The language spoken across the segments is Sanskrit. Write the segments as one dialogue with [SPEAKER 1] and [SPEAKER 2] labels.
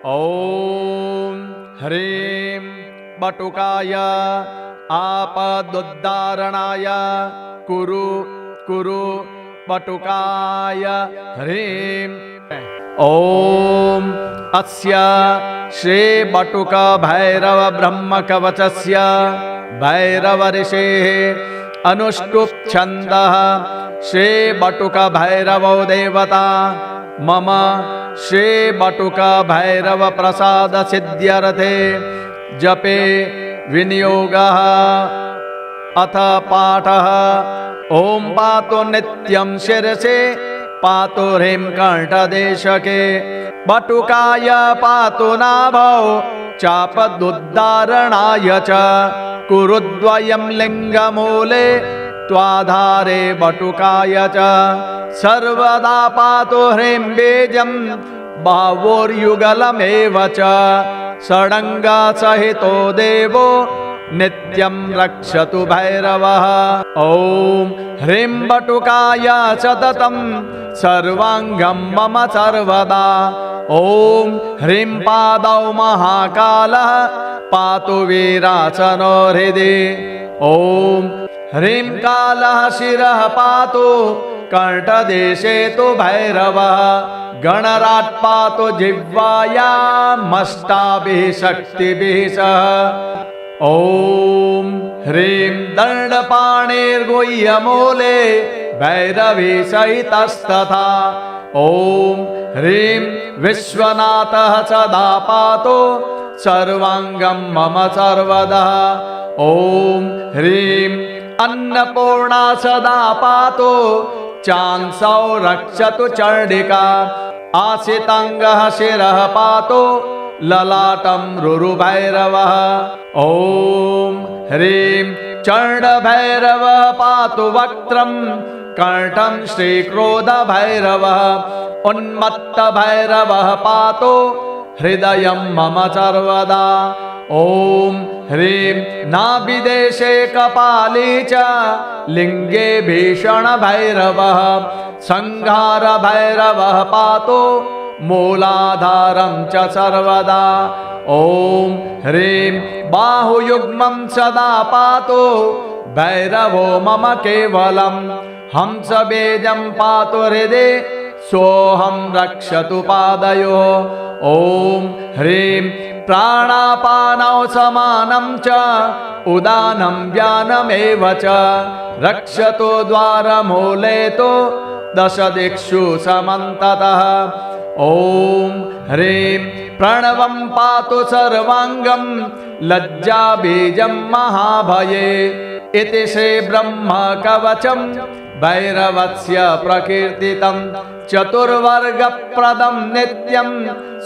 [SPEAKER 1] ॐ ह्रीं बटुकाय आपदुद्धारणाय कुरु कुरु बटुकाय ह्रीं। ॐ अस्य श्री बटुक भैरव ब्रह्म कवचस्य भैरव ऋषेः अनुष्टुप् छन्दः श्री बटुक भैरवो देवता मम श्री बटुक भैरव प्रसाद सिद्ध्यर्थे जपे विनियोगः अथ पाठः। ॐ पातु नित्यं शिरसे पातु ह्रीं कंठदेशके बटुकाय पातु नाभौ चापदुद्धारणाय च कुरुद्वयं लिङ्गमूले त्वाधारे बटुकाय च सर्वदा पातु ह्रीं बीजं बाहुर्युगलमेव च षडङ्गसहितो देवो नित्यं रक्षतु भैरवः। ॐ ह्रीं बटुकाय सततं सर्वाङ्गं मम सर्वदा। ॐ ह्रीं पादौ महाकालः पातु वीरासनो हृदि। ॐ ह्रीं कालः शिरः पातु कंठदेशे तु भैरवः गणराट् पातु जिह्वायामष्टाभिः शक्तिभिः सह। ॐ ह्रीं दण्डपाणिर्गुह्यमूले भैरवी सहितस्तथा। ॐ ह्रीं विश्वनाथः सदा पातु सर्वाङ्गं मम सर्वदा। ॐ ह्रीं अन्नपूर्णा सदा पातु चांसौ रक्षतु चण्डिका। आसिताङ्गः शिरः पातु ललाटं रुरुभैरवः। ॐ ह्रीं चण्डभैरवः पातु वक्त्रं कंठं श्रीक्रोधभैरवः। उन्मत्तभैरवः पातु हृदयं मम सर्वदा। ॐ ह्रीं नाभिदेशे कपाली च लिङ्गे भीषणभैरवः। संहारभैरवः पातु मूलाधारं च सर्वदा। ॐ ह्रीं बाहुयुग्मं सदा पातु भैरवो मम केवलं। हंसबीजं पातु हृदि सोऽहं रक्षतु पादयोः। ॐ ह्रीं प्राणापानौ समानं च उदानं व्यानमेव च रक्षतु द्वारमूले तु दशदिक्षु समन्ततः। ॐ ह्रीं प्रणवं पातु सर्वाङ्गं लज्जाबीजं महाभये। इति श्री ब्रह्म कवचं भैरवस्य प्रकीर्तितं चतुर्वर्गप्रदं नित्यं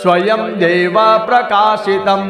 [SPEAKER 1] स्वयं देव प्रकाशितम्।